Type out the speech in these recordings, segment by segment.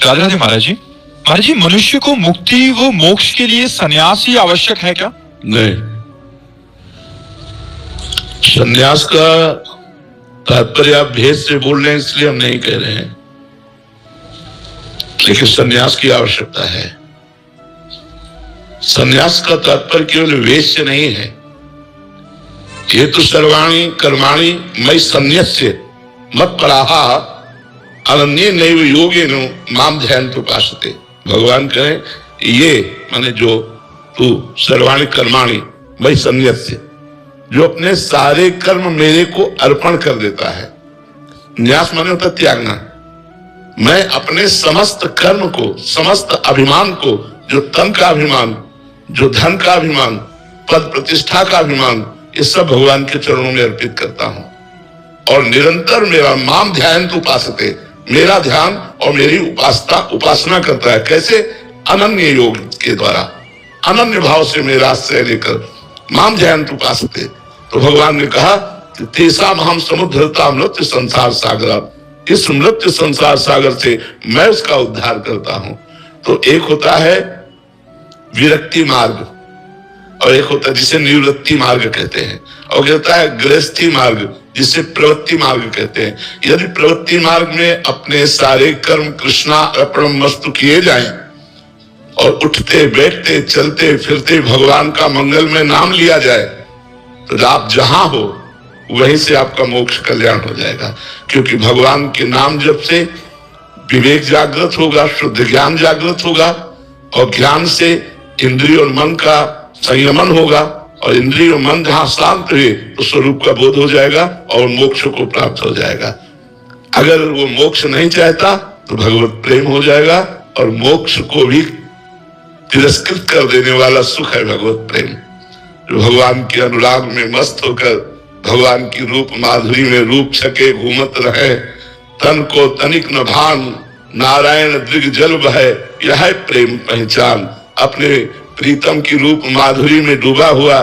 राधे राधे महाराज जी। महाराज जी, मनुष्य को मुक्ति व मोक्ष के लिए सन्यास ही आवश्यक है क्या? नहीं, सन्यास का तात्पर्य आप भेद से बोल रहे हैं इसलिए हम नहीं कह रहे हैं, लेकिन सन्यास की आवश्यकता है। सन्यास का तात्पर्य केवल वेद से नहीं है। ये तो सर्वाणी कर्माणि मयि सन्न्यस्य मत्पराः अनन्ये नैव योगेन माम ध्यायन्तु उपासते। भगवान कहें ये माने जो तू सर्वाणी कर्माणि मयि सन्न्यस्य, जो अपने सारे कर्म मेरे को अर्पण कर देता है। न्यास माने होता त्यागना। मैं अपने समस्त कर्म को, समस्त अभिमान को, जो तन का अभिमान, जो धन का अभिमान, पद प्रतिष्ठा का अभिमान, ये सब भगवान के चरणों में अर्पित करता हूं और निरंतर मेरा माम ध्यान तो उपासते, मेरा ध्यान और मेरी उपासना करता है। कैसे? अनन्य योग के द्वारा, अनन्य भाव से मेरा आश्रय लेकर माम ध्यान तो उपासते। तो भगवान ने कहा कि तेसाम हम समुद्रता मृत्यु संसार सागर, इस मृत्यु संसार सागर से मैं उसका उद्धार करता हूं। तो एक होता है विरक्ति मार्ग और एक होता है जिसे निवृत्ति मार्ग कहते हैं, और होता है गृहस्थी मार्ग जिसे प्रवृत्ति मार्ग कहते हैं। यदि प्रवृत्ति मार्ग में अपने सारे कर्म कृष्णा अर्पण वस्तु किए जाएं और उठते बैठते चलते फिरते भगवान का मंगल में नाम लिया जाए, तो आप जहां हो वहीं से आपका मोक्ष कल्याण हो जाएगा। क्योंकि भगवान के नाम जप से विवेक जागृत होगा, शुद्ध ज्ञान जागृत होगा, और ज्ञान से इंद्रिय और मन का संयमन होगा, और इंद्रिय और मन जहां शांत हुए तो स्वरूप का बोध हो जाएगा और मोक्ष को प्राप्त हो जाएगा। अगर वो मोक्ष नहीं चाहता तो भगवत प्रेम हो जाएगा, और मोक्ष को भी तिरस्कृत कर देने वाला सुख है भगवत प्रेम, जो भगवान के अनुराग में मस्त होकर भगवान की रूप माधुरी में रूप छके घूमत रहे। तन को तनिक न भान, नारायण दृग जल बहे, यह है प्रेम पहचान। अपने प्रीतम की रूप माधुरी में डूबा हुआ,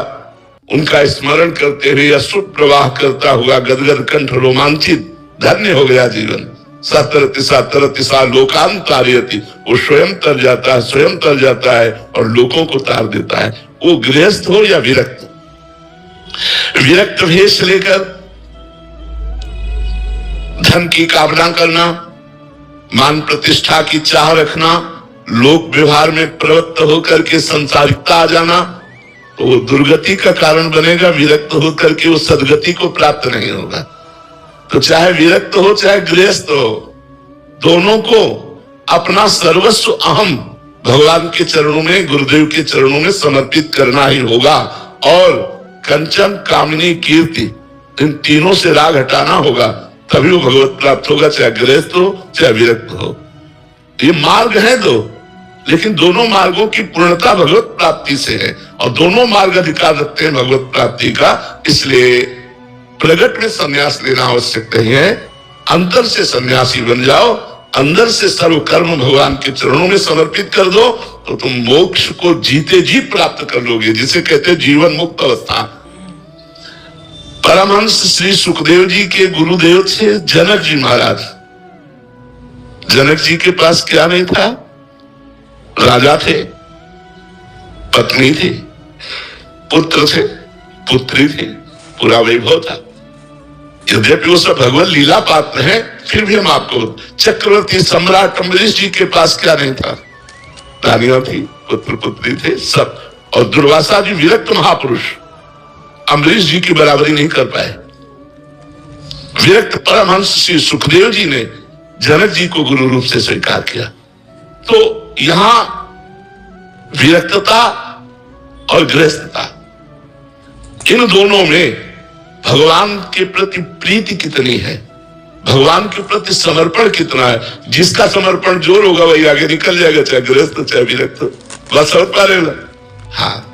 उनका स्मरण करते हुए अश्रुत प्रवाह करता हुआ गदगद कंठ रोमांचित धन्य हो गया जीवन। सतरति सतरति सा लोकांतार्यति, वो स्वयं तर जाता है, स्वयं तर जाता है और लोगों को तार देता है। वो गृहस्थ हो या विरक्त, विरक्त भेष लेकर धन की कामना करना, मान प्रतिष्ठा की चाह रखना, लोक व्यवहार में प्रवृत्त होकर के संसारिकता आ जाना, तो वो दुर्गति का कारण बनेगा। विरक्त होकर के वो सदगति को प्राप्त नहीं होगा। तो चाहे विरक्त हो चाहे गृहस्थ हो, दोनों को अपना सर्वस्व अहम भगवान के चरणों में, गुरुदेव के चरणों में समर्पित करना ही होगा। और कंचन कामिनी कीर्ति, इन तीनों से राग हटाना होगा, तभी वो भगवत प्राप्त होगा, चाहे गृहस्थ हो चाहे विरक्त हो। ये मार्ग है दो, लेकिन दोनों मार्गों की पूर्णता भगवत प्राप्ति से है, और दोनों मार्ग अधिकार रखते हैं भगवत प्राप्ति का। इसलिए प्रगट में संन्यास लेना आवश्यक नहीं है, अंतर से सन्यासी बन जाओ, अंदर से सर्व कर्म भगवान के चरणों में समर्पित कर दो, तो तुम मोक्ष को जीते जी प्राप्त कर लोगे, जिसे कहते हैं जीवन मुक्त अवस्था। परमहंस श्री सुखदेव जी के गुरुदेव थे जनक जी महाराज। जनक जी के पास क्या नहीं था? राजा थे, पत्नी थी, पुत्र थे, पुत्री थी, पूरा वैभव था। यद्यपि वो सब भगवत लीला पात्र हैं, फिर भी हम आपको, चक्रवर्ती सम्राट अम्बरीश जी के पास क्या नहीं था? रानियां थी, पुत्र पुत्री थे सब। और दुर्वासा जी विरक्त महापुरुष, अम्बरीश जी की बराबरी नहीं कर पाए। विरक्त परमहंस श्री सुखदेव जी ने जनक जी को गुरु रूप से स्वीकार किया। तो यहां विरक्तता और गृहस्थता, इन दोनों में भगवान के प्रति प्रीति कितनी है, भगवान के प्रति समर्पण कितना है। जिसका समर्पण जोर होगा वही आगे निकल जाएगा, चाहे गृहस्थ चाहे विरक्त, बस समझ पा रहे हो? हाँ,